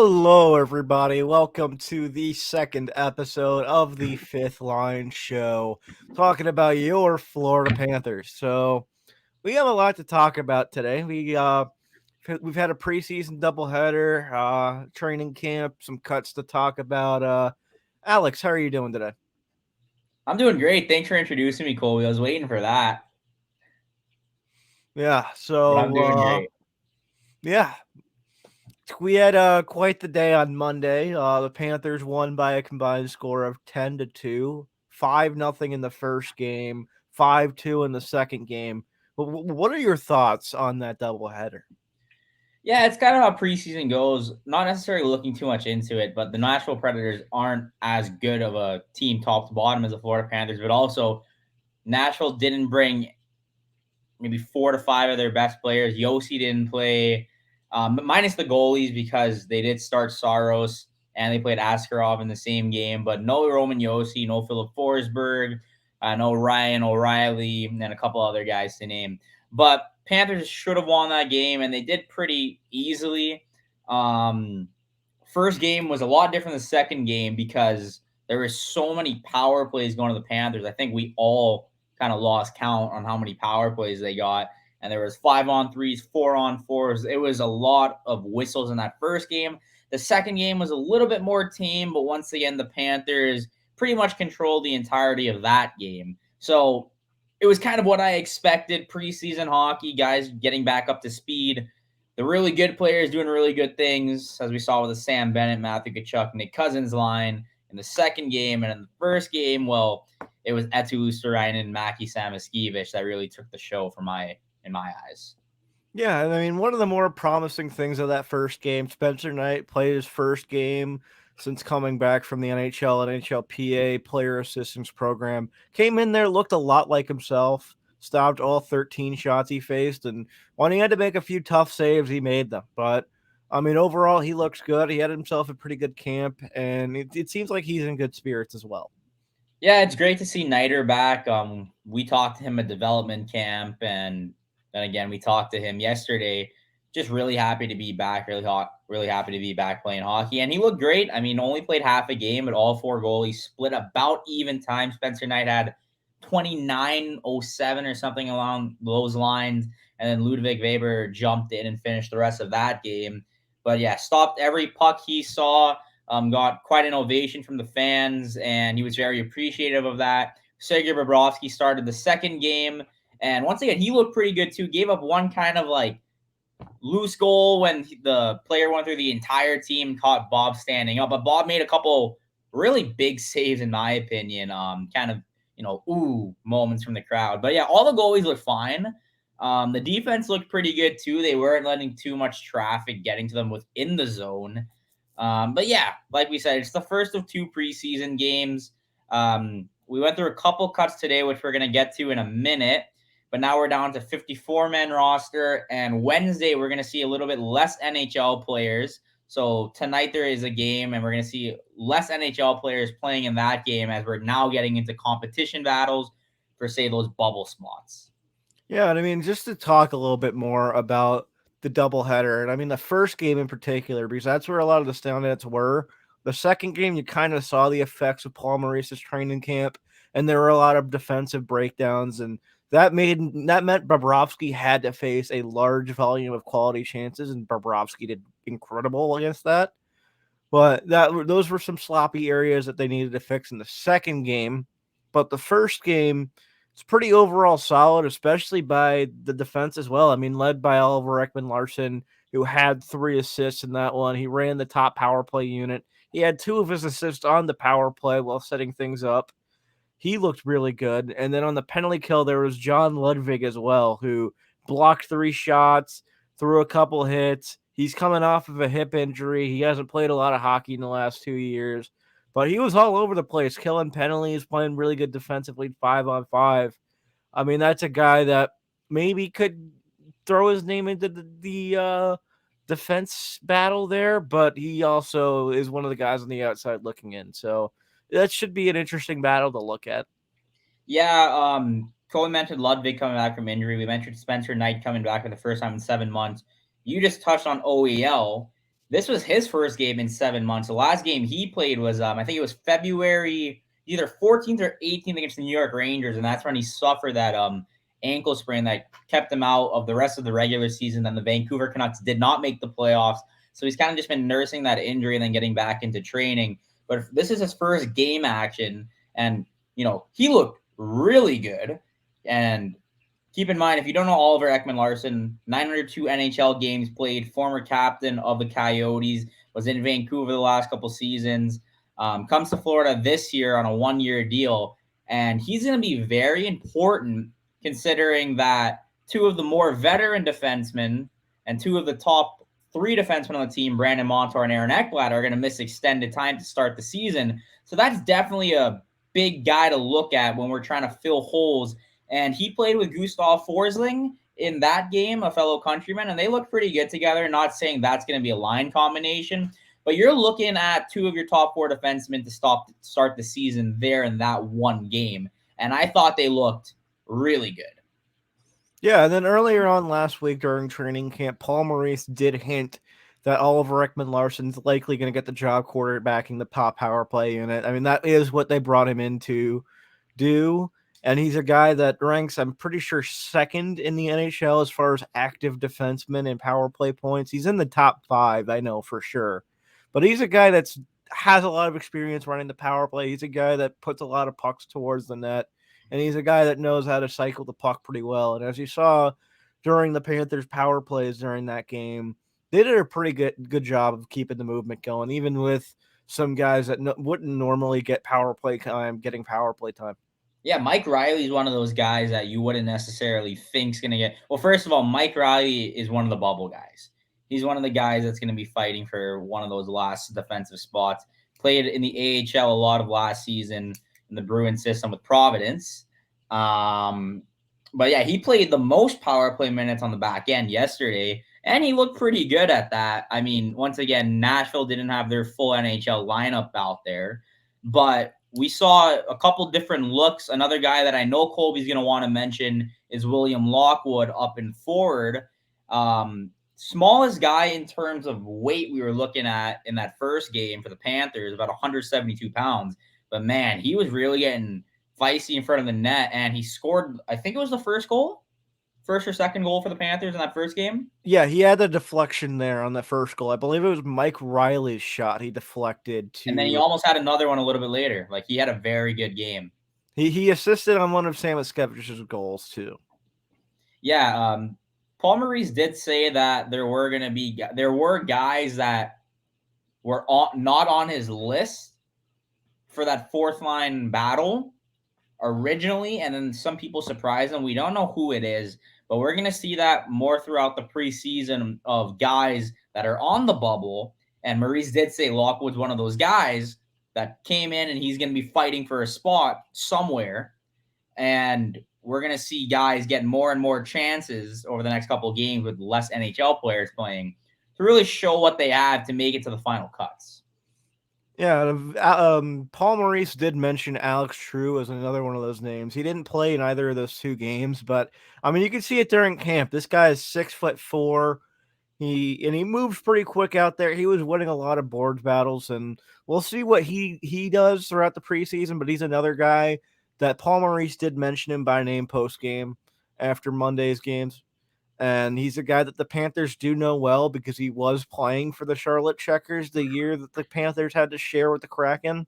Hello, everybody. Welcome to the second episode of the Fifth Line Show, talking about your Florida Panthers. So, we have a lot to talk about today. We've had a preseason doubleheader, training camp, some cuts to talk about. Alex, how are you doing today? I'm doing great. Thanks for introducing me, Colby. I was waiting for that, Yeah. but I'm doing great. Yeah, we had quite the day on Monday. The Panthers won by a combined score of 10-2, 5-0 in the first game, 5-2 in the second game. What are your thoughts on that doubleheader? Yeah, it's kind of how preseason goes. Not necessarily looking too much into it, but the Nashville Predators aren't as good of a team top to bottom as the Florida Panthers, but also Nashville didn't bring maybe 4 to 5 of their best players. Yossi didn't play, minus the goalies because they did start Saros and they played Askarov in the same game, but no Roman Yossi, no Philip Forsberg, no Ryan O'Reilly, and a couple other guys to name. But Panthers should have won that game, and they did pretty easily. Um, First game was a lot different than the second game because there were so many power plays going to the Panthers. I think we all kind of lost count on how many power plays they got. And there was 5-on-3s, 4-on-4s. It was a lot of whistles in that first game. The second game was a little bit more tame, but once again, the Panthers pretty much controlled the entirety of that game. So it was kind of what I expected. Preseason hockey, guys getting back up to speed. The really good players doing really good things, as we saw with the Sam Bennett, Matthew Tkachuk, Nick Cousins line in the second game. And in the first game, well, it was Etu Luostarinen and Maki Samaskiewicz that really took the show in my eyes. Yeah, I mean, one of the more promising things of that first game, Spencer Knight played his first game since coming back from the NHL and NHLPA Player Assistance Program. Came in there, looked a lot like himself, stopped all 13 shots he faced, and when he had to make a few tough saves, he made them. But, I mean, overall, he looks good. He had himself a pretty good camp, and it seems like he's in good spirits as well. Yeah, it's great to see Niter back. We talked to him at development camp, and then again we talked to him yesterday. Just really happy to be back. Really happy to be back playing hockey, and he looked great. I mean, only played half a game, but all four goalies split about even time. Spencer Knight had 29:07 or something along those lines, and then Ludwig Weber jumped in and finished the rest of that game. But yeah, stopped every puck he saw. Got quite an ovation from the fans, and he was very appreciative of that. Sergei Bobrovsky started the second game, and once again, he looked pretty good too. Gave up one kind of like loose goal when the player went through the entire team, caught Bob standing up, but Bob made a couple really big saves, in my opinion. Kind of ooh moments from the crowd, but yeah, all the goalies looked fine. The defense looked pretty good too. They weren't letting too much traffic getting to them within the zone. But yeah, like we said, it's the first of two preseason games. We went through a couple cuts today, which we're going to get to in a minute. But now we're down to 54-man roster. And Wednesday, we're going to see a little bit less NHL players. So tonight there is a game, and we're going to see less NHL players playing in that game as we're now getting into competition battles for, say, those bubble spots. Yeah, and I mean, just to talk a little bit more about the doubleheader, and I mean the first game in particular, because that's where a lot of the standouts were. The second game, you kind of saw the effects of Paul Maurice's training camp, and there were a lot of defensive breakdowns, and that meant Bobrovsky had to face a large volume of quality chances, and Bobrovsky did incredible against that. But those were some sloppy areas that they needed to fix in the second game. But the first game, it's pretty overall solid, especially by the defense as well. I mean, led by Oliver Ekman-Larsson, who had 3 assists in that one. He ran the top power play unit. He had 2 of his assists on the power play while setting things up. He looked really good. And then on the penalty kill, there was John Ludwig as well, who blocked 3 shots, threw a couple hits. He's coming off of a hip injury. He hasn't played a lot of hockey in the last 2 years, but he was all over the place, killing penalties, playing really good defensively 5-on-5. I mean, that's a guy that maybe could throw his name into the defense battle there, but he also is one of the guys on the outside looking in. So that should be an interesting battle to look at. Yeah, Cole mentioned Ludwig coming back from injury. We mentioned Spencer Knight coming back for the first time in 7 months. You just touched on OEL. This was his first game in 7 months. The last game he played was, I think it was February either 14th or 18th against the New York Rangers, and that's when he suffered that ankle sprain that kept him out of the rest of the regular season. Then the Vancouver Canucks did not make the playoffs, so he's kind of just been nursing that injury and then getting back into training. But this is his first game action, and he looked really good. And keep in mind, if you don't know Oliver Ekman-Larsson, 902 NHL games played, former captain of the Coyotes, was in Vancouver the last couple seasons, comes to Florida this year on a 1-year deal, and he's going to be very important considering that two of the more veteran defensemen and two of the top three defensemen on the team, Brandon Montour and Aaron Ekblad, are going to miss extended time to start the season. So that's definitely a big guy to look at when we're trying to fill holes. And he played with Gustav Forsling in that game, a fellow countryman, and they look pretty good together. Not saying that's going to be a line combination, but you're looking at two of your top four defensemen to start the season there in that one game. And I thought they looked really good. Yeah, and then earlier on last week during training camp, Paul Maurice did hint that Oliver Ekman-Larsson's likely going to get the job quarterbacking the top power play unit. I mean, that is what they brought him in to do. And he's a guy that ranks, I'm pretty sure, second in the NHL as far as active defensemen and power play points. He's in the top 5, I know for sure. But he's a guy that's has a lot of experience running the power play. He's a guy that puts a lot of pucks towards the net. And he's a guy that knows how to cycle the puck pretty well. And as you saw during the Panthers' power plays during that game, they did a pretty good job of keeping the movement going, even with some guys that wouldn't normally get power play time getting power play time. Yeah, Mike Riley is one of those guys that you wouldn't necessarily think is going to get. Well, first of all, Mike Riley is one of the bubble guys. He's one of the guys that's going to be fighting for one of those last defensive spots. Played in the AHL a lot of last season in the Bruin system with Providence. But yeah, he played the most power play minutes on the back end yesterday, and he looked pretty good at that. I mean, once again, Nashville didn't have their full NHL lineup out there, but we saw a couple different looks. Another guy that I know Colby's going to want to mention is William Lockwood up and forward. Smallest guy in terms of weight we were looking at in that first game for the Panthers, about 172 pounds. But man, he was really getting feisty in front of the net, and he scored, I think it was the first or second goal for the Panthers in that first game. Yeah, he had the deflection there on the first goal. I believe it was Mike Riley's shot he deflected to. And then he almost had another one a little bit later. Like, he had a very good game. He assisted on one of Sam Eskevich's goals too. Yeah, Paul Maurice did say that there were guys that were not on his list for that fourth line battle originally, and then some people surprised him. We don't know who it is, but we're going to see that more throughout the preseason of guys that are on the bubble. And Maurice did say Lockwood's one of those guys that came in and he's going to be fighting for a spot somewhere. And we're going to see guys get more and more chances over the next couple of games with less NHL players playing to really show what they have to make it to the final cuts. Yeah, Paul Maurice did mention Alex True as another one of those names. He didn't play in either of those two games, but I mean, you can see it during camp. This guy is 6'4". He moves pretty quick out there. He was winning a lot of boards battles, and we'll see what he does throughout the preseason. But he's another guy that Paul Maurice did mention him by name post game after Monday's games. And he's a guy that the Panthers do know well because he was playing for the Charlotte Checkers the year that the Panthers had to share with the Kraken.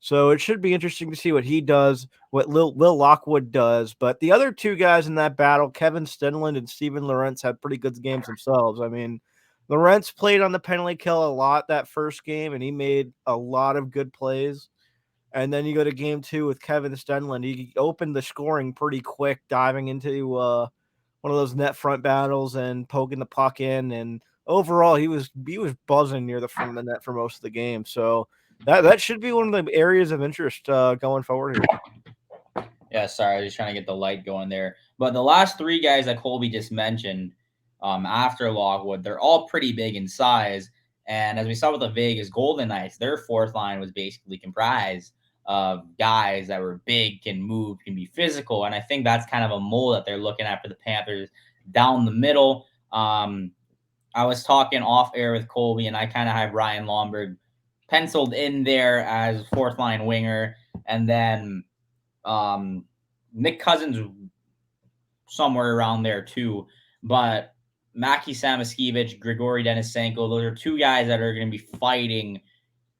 So it should be interesting to see what he does, what Will Lockwood does. But the other two guys in that battle, Kevin Stenlund and Steven Lorentz, had pretty good games themselves. I mean, Lorentz played on the penalty kill a lot that first game, and he made a lot of good plays. And then you go to game 2 with Kevin Stenlund. He opened the scoring pretty quick, diving into one of those net front battles and poking the puck in. And overall, he was buzzing near the front of the net for most of the game. So that should be one of the areas of interest going forward here. Yeah, sorry, I was just trying to get the light going there. But the last three guys that Colby just mentioned after Lockwood, they're all pretty big in size. And as we saw with the Vegas Golden Knights, their fourth line was basically comprised of guys that were big, can move, can be physical. And I think that's kind of a mold that they're looking at for the Panthers down the middle. I was talking off air with Colby, and I kind of have Ryan Lomberg penciled in there as fourth line winger, and then Nick Cousins somewhere around there too. But Maki Samaskiewicz, Grigory Denisenko, those are two guys that are going to be fighting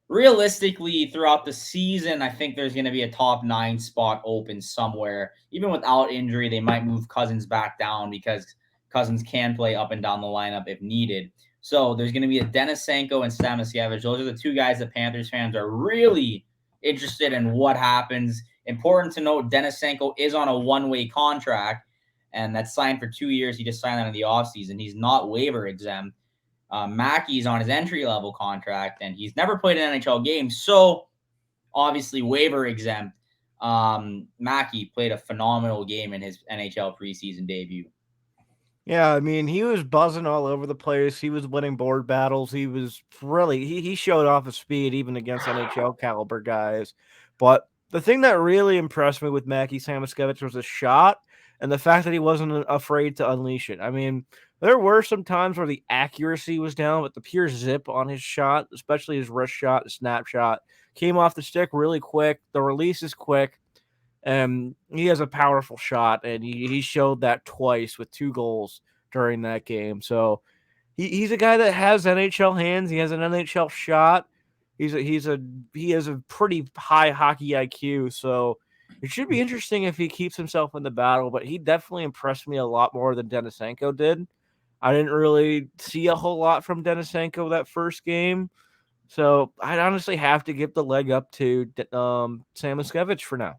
realistically throughout the season. I think there's going to be a top 9 spot open somewhere. Even without injury, they might move Cousins back down because Cousins can play up and down the lineup if needed. So there's going to be a Denisenko and Stamasiewicz. Those are the two guys that Panthers fans are really interested in what happens. Important to note, Denisenko is on a one-way contract, and that's signed for 2 years. He just signed that in the offseason. He's not waiver exempt. Mackey's on his entry-level contract, and he's never played an NHL game, so obviously waiver exempt. Mackey played a phenomenal game in his NHL preseason debut. Yeah, I mean, he was buzzing all over the place. He was winning board battles. He was really he showed off his speed even against NHL caliber guys. But the thing that really impressed me with Mackie Samoskevich was his shot and the fact that he wasn't afraid to unleash it. I mean, there were some times where the accuracy was down, but the pure zip on his shot, especially his wrist shot, snapshot, came off the stick really quick. The release is quick. And he has a powerful shot, and he showed that twice with 2 goals during that game. So he's a guy that has NHL hands. He has an NHL shot. He has a pretty high hockey IQ. So it should be interesting if he keeps himself in the battle. But he definitely impressed me a lot more than Denisenko did. I didn't really see a whole lot from Denisenko that first game. So I'd honestly have to give the leg up to Samoskevich for now.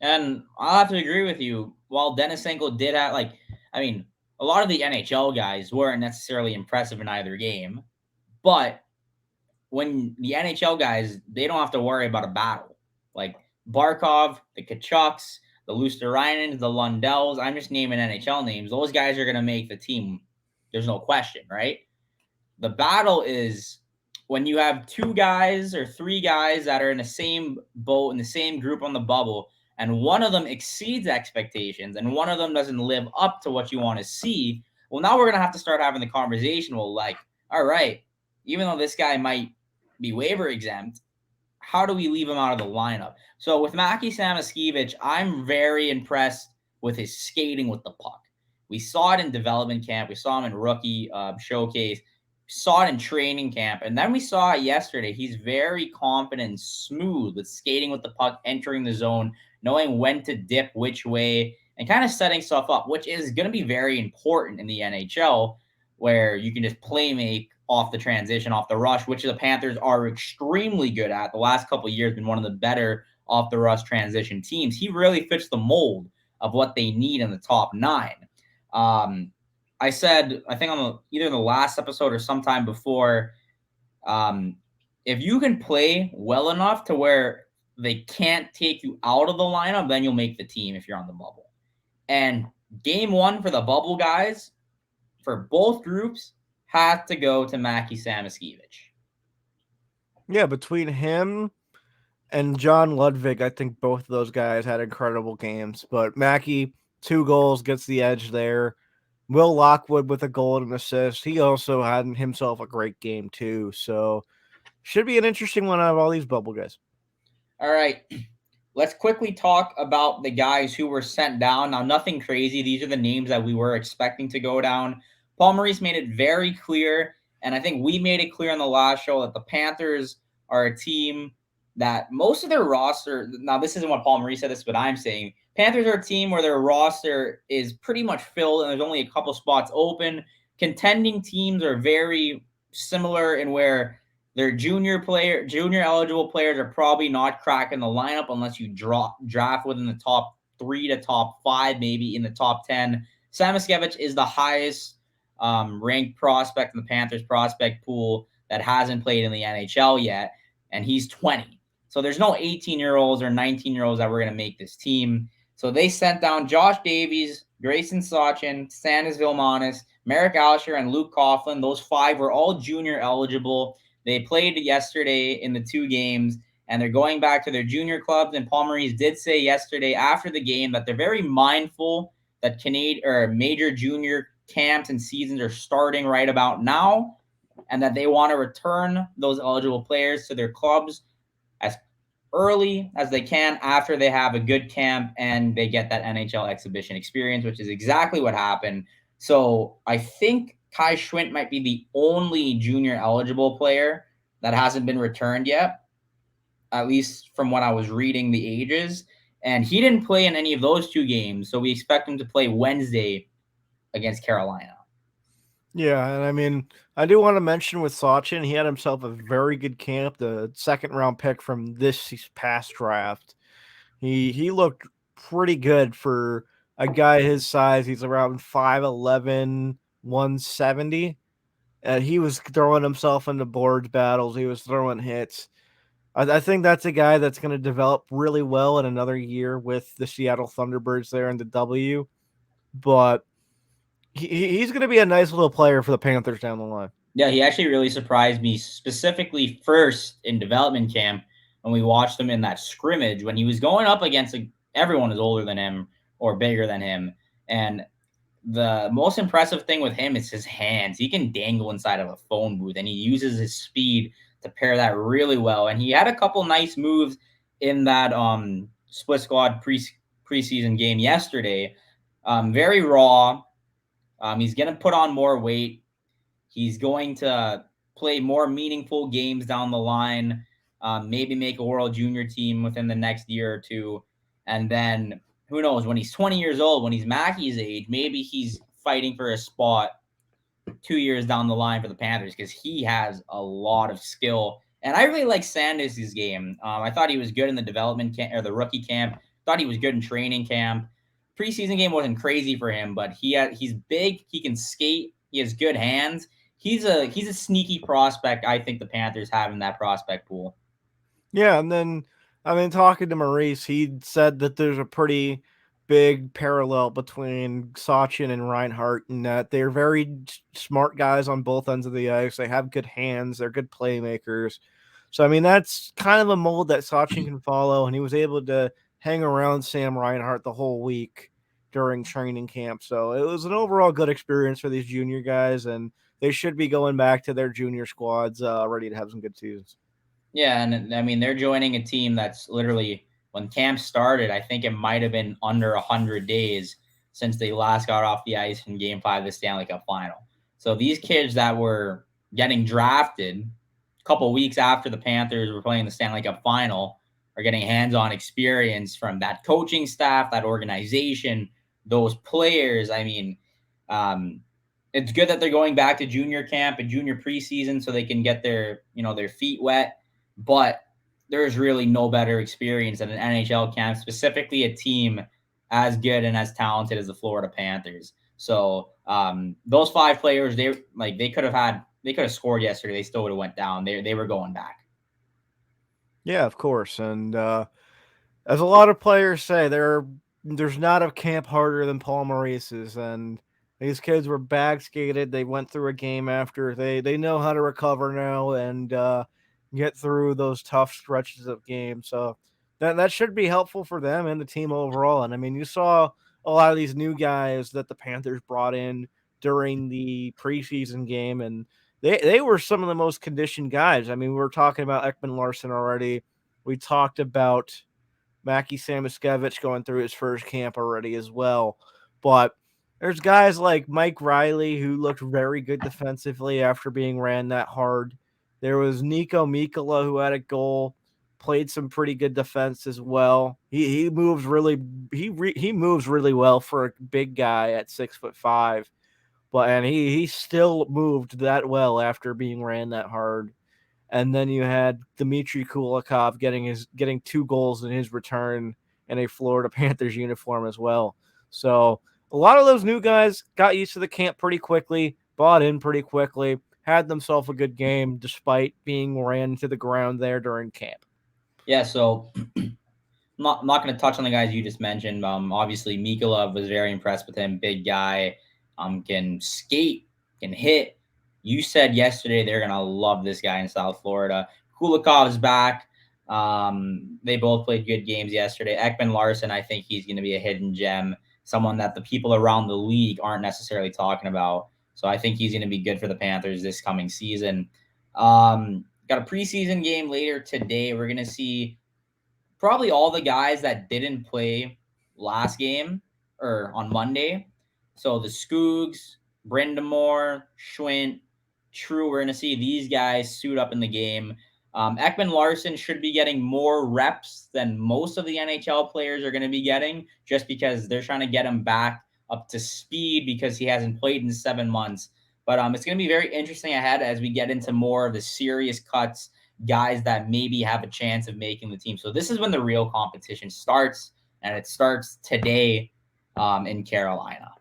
And I'll have to agree with you. While Denisenko did have, a lot of the NHL guys weren't necessarily impressive in either game, but when the NHL guys, they don't have to worry about a battle. Like Barkov, the Kachucks, the Luosterainens, the Lundells, I'm just naming NHL names. Those guys are going to make the team. There's no question, right? The battle is when you have 2 guys or 3 guys that are in the same boat, in the same group on the bubble, and one of them exceeds expectations and one of them doesn't live up to what you want to see. Well, now we're going to have to start having the conversation. Well, all right, even though this guy might be waiver exempt, how do we leave him out of the lineup? So with Maki Samaskiewicz, I'm very impressed with his skating with the puck. We saw it in development camp. We saw him in rookie showcase. Saw it in training camp. And then we saw it yesterday. He's very confident and smooth with skating with the puck, entering the zone, knowing when to dip which way, and kind of setting stuff up, which is going to be very important in the NHL, where you can just play make off the transition, off the rush, which the Panthers are extremely good at. The last couple of years been one of the better off the rush transition teams. He really fits the mold of what they need in the top 9. I said, I think on either the last episode or sometime before, if you can play well enough to where they can't take you out of the lineup, then you'll make the team if you're on the bubble. And game 1 for the bubble guys, for both groups, had to go to Maki Samaskiewicz. Yeah, between him and John Ludwig, I think both of those guys had incredible games. But Mackey, 2 goals, gets the edge there. Will Lockwood with a goal and an assist. He also had himself a great game too. So should be an interesting one out of all these bubble guys. All right. Let's quickly talk about the guys who were sent down. Now, nothing crazy. These are the names that we were expecting to go down. Paul Maurice made it very clear, and I think we made it clear on the last show, that the Panthers are a team that most of their roster, now this isn't what Paul Maurice said, this is what I'm saying. Panthers are a team where their roster is pretty much filled and there's only a couple spots open. Contending teams are very similar in where their junior eligible players are probably not cracking the lineup unless you draft within the top 3 to top 5, maybe in the top 10. Samaskiewicz is the highest ranked prospect in the Panthers prospect pool that hasn't played in the NHL yet, and he's 20. So there's no 18-year-olds or 19-year-olds that were going to make this team. So they sent down Josh Davies, Grayson Sachin, Stanis Vilmanis, Merrick Alsher, and Luke Coughlin. Those 5 were all junior eligible. They played yesterday in the 2 games, and they're going back to their junior clubs. And Paul Maurice did say yesterday after the game that they're very mindful that major junior camps and seasons are starting right about now, and that they want to return those eligible players to their clubs as early as they can after they have a good camp and they get that NHL exhibition experience, which is exactly what happened. So I think Kai Schwint might be the only junior eligible player that hasn't been returned yet, at least from what I was reading the ages. And he didn't play in any of those two games, so we expect him to play Wednesday against Carolina. Yeah, and I mean, I do want to mention with Sachin, he had himself a very good camp, the second round pick from this past draft. He looked pretty good for a guy his size. He's around 5'11", 170. And he was throwing himself into boards battles. He was throwing hits. I think that's a guy that's going to develop really well in another year with the Seattle Thunderbirds there in the W. But he's going to be a nice little player for the Panthers down the line. Yeah, he actually really surprised me, specifically first in development camp when we watched him in that scrimmage when he was going up against everyone is older than him or bigger than him. And the most impressive thing with him is his hands. He can dangle inside of a phone booth, and he uses his speed to pair that really well. And he had a couple nice moves in that split squad preseason game yesterday. Very raw. He's gonna put on more weight. He's going to play more meaningful games down the line. Maybe make a World Junior team within the next year or two, and then who knows, when he's 20 years old, when he's Mackey's age, maybe he's fighting for a spot 2 years down the line for the Panthers because he has a lot of skill. And I really like Sanders' game. I thought he was good in the development camp or the rookie camp. Thought he was good in training camp. Preseason game wasn't crazy for him, but he's big. He can skate. He has good hands. He's a sneaky prospect. I think the Panthers have in that prospect pool. Yeah, and then I mean, talking to Maurice, he said that there's a pretty big parallel between Sachin and Reinhardt in that they're very smart guys on both ends of the ice. They have good hands, they're good playmakers. So I mean, that's kind of a mold that Sachin can follow, and he was able to hang around Sam Reinhardt the whole week during training camp. So it was an overall good experience for these junior guys, and they should be going back to their junior squads ready to have some good seasons. Yeah, and I mean they're joining a team that's literally when camp started. I think it might have been under 100 days since they last got off the ice in Game 5 of the Stanley Cup Final. So these kids that were getting drafted a couple weeks after the Panthers were playing the Stanley Cup Final are getting hands-on experience from that coaching staff, that organization, those players. I mean, um, it's good that they're going back to junior camp and junior preseason so they can get their feet wet, but there's really no better experience than an NHL camp, specifically a team as good and as talented as the Florida Panthers. So those five players, they could have scored yesterday. They still would have went down. They were going back. Yeah, of course. And as a lot of players say, there's not a camp harder than Paul Maurice's, and these kids were bag skated. They went through a game after. They know how to recover now and get through those tough stretches of games. So that should be helpful for them and the team overall. And I mean, you saw a lot of these new guys that the Panthers brought in during the preseason game, and they were some of the most conditioned guys. I mean, we were talking about Ekman Larson already. We talked about Mackie Samoskevich going through his first camp already as well. But there's guys like Mike Riley who looked very good defensively after being ran that hard. There was Nico Mikkola who had a goal, played some pretty good defense as well. He moves really he moves really well for a big guy at 6'5", but and he still moved that well after being ran that hard. And then you had Dmitry Kulikov getting 2 goals in his return in a Florida Panthers uniform as well. So a lot of those new guys got used to the camp pretty quickly, bought in pretty quickly, had themselves a good game despite being ran to the ground there during camp. Yeah, so I'm not going to touch on the guys you just mentioned. Obviously, Mikula was very impressed with him. Big guy, can skate, can hit. You said yesterday they're going to love this guy in South Florida. Kulikov's back. They both played good games yesterday. Ekman Larson, I think he's going to be a hidden gem someone that the people around the league aren't necessarily talking about. So I think he's going to be good for the Panthers this coming season. Got a preseason game later today. We're going to see probably all the guys that didn't play last game or on Monday. So the Scoogs, Brindamore, Schwint, True, we're going to see these guys suit up in the game. Ekman Larson should be getting more reps than most of the NHL players are going to be getting, just because they're trying to get him back up to speed because he hasn't played in 7 months. But it's going to be very interesting ahead as we get into more of the serious cuts, guys that maybe have a chance of making the team. So this is when the real competition starts, and it starts today in Carolina.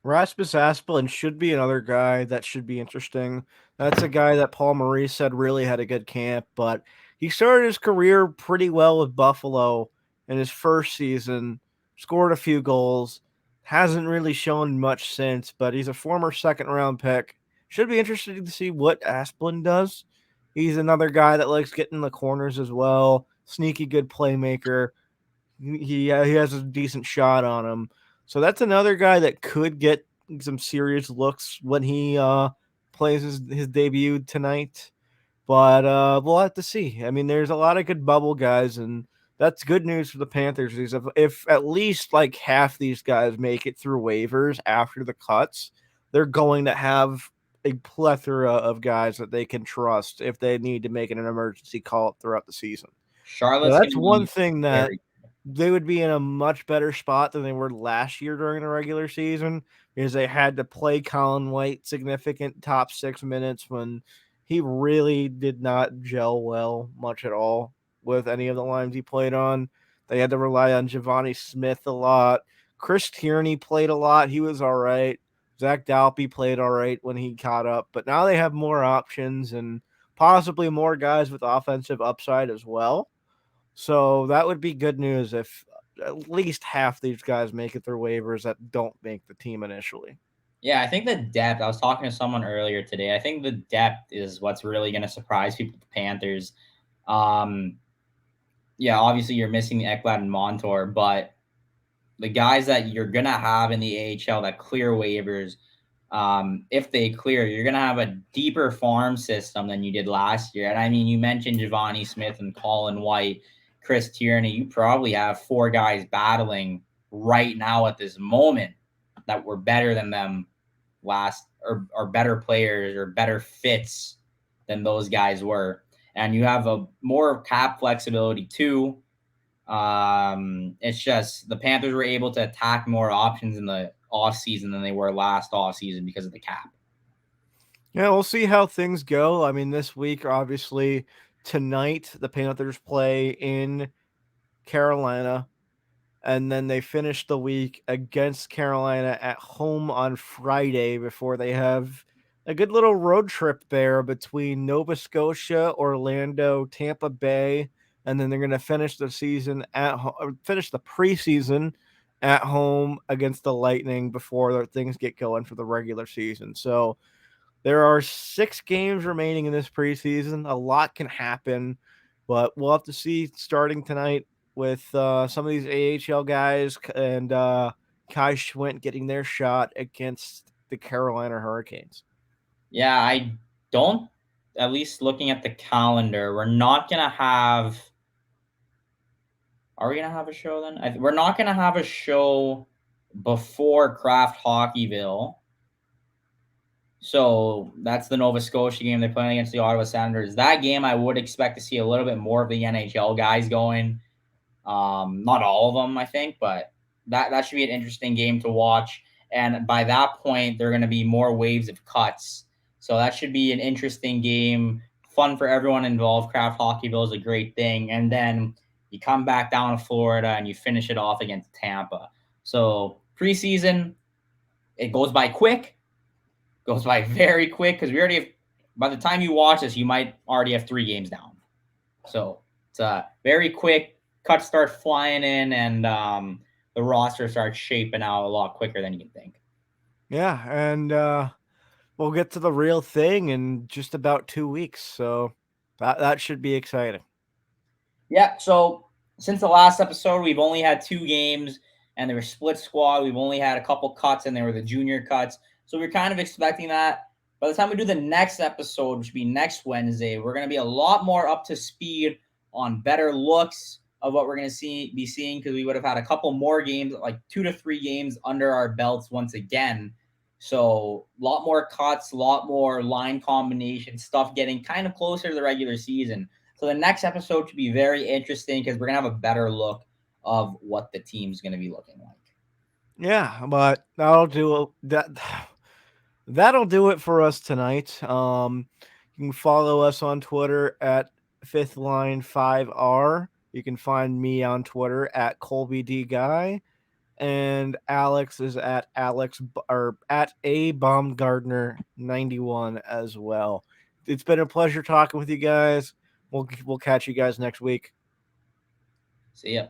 Rasmus Asplund should be another guy that should be interesting. That's a guy that Paul Maurice said really had a good camp, but he started his career pretty well with Buffalo in his first season, scored a few goals, hasn't really shown much since, but he's a former second round pick. Should be interesting to see what Asplund does. He's another guy that likes getting in the corners as well, sneaky good playmaker. He has a decent shot on him. So that's another guy that could get some serious looks when he plays his debut tonight. But we'll have to see. I mean, there's a lot of good bubble guys, and that's good news for the Panthers. If at least like half these guys make it through waivers after the cuts, they're going to have a plethora of guys that they can trust if they need to make an emergency call up throughout the season. So Charlotte's going that's to one be thing that very. they would be in a much better spot than they were last year during the regular season because they had to play Colin White significant top 6 minutes when he really did not gel well much at all with any of the lines he played on. They had to rely on Giovanni Smith a lot. Chris Tierney played a lot. He was all right. Zach Dalpe played all right when he caught up, but now they have more options and possibly more guys with offensive upside as well. So that would be good news if at least half these guys make it through waivers that don't make the team initially. Yeah, I think the depth. I was talking to someone earlier today. I think the depth is what's really going to surprise people. The Panthers. Um, yeah, obviously you're missing the Ekblad and Montour, but the guys that you're gonna have in the AHL that clear waivers, if they clear, you're gonna have a deeper farm system than you did last year. And I mean, you mentioned Giovanni Smith and Colin White, Chris Tierney. You probably have four guys battling right now at this moment that were better than them last, or better players or better fits than those guys were. And you have a more cap flexibility too. It's just the Panthers were able to attack more options in the offseason than they were last offseason because of the cap. Yeah, we'll see how things go. I mean, this week, obviously, tonight the Panthers play in Carolina, and then they finish the week against Carolina at home on Friday before they have a good little road trip there between Nova Scotia, Orlando, Tampa Bay, and then they're going to finish the season finish the preseason at home against the Lightning before things get going for the regular season. So there are 6 games remaining in this preseason. A lot can happen, but we'll have to see starting tonight with some of these AHL guys and Kai Schwint getting their shot against the Carolina Hurricanes. Yeah, I don't, at least looking at the calendar, we're not going to have. Are we going to have a show then? We're not going to have a show before Craft Hockeyville. So that's the Nova Scotia game. They're playing against the Ottawa Senators. That game, I would expect to see a little bit more of the NHL guys going. Not all of them, I think, but that should be an interesting game to watch. And by that point, there are going to be more waves of cuts. So that should be an interesting game, fun for everyone involved. Craft Hockeyville is a great thing. And then you come back down to Florida and you finish it off against Tampa. So preseason, it goes by quick, goes by very quick because we already have, by the time you watch this, you might already have 3 games down. So it's very quick. Cuts start flying in, and the roster starts shaping out a lot quicker than you can think. Yeah, and we'll get to the real thing in just about 2 weeks. So that should be exciting. Yeah. So since the last episode, we've only had 2 games. and they were split squad. We've only had a couple cuts, and they were the junior cuts. So we're kind of expecting that. By the time we do the next episode, which will be next Wednesday, we're going to be a lot more up to speed on better looks of what we're going to be seeing, because we would have had a couple more games, like 2 to 3 games under our belts once again. So a lot more cuts, a lot more line combination stuff, getting kind of closer to the regular season. So the next episode should be very interesting because we're going to have a better look of what the team's going to be looking like. Yeah, but that'll do that. That'll do it for us tonight. You can follow us on Twitter at FifthLine5R. You can find me on Twitter at ColbyDGuy, and Alex is at A Baumgardner 91 as well. It's been a pleasure talking with you guys. We'll catch you guys next week. See ya.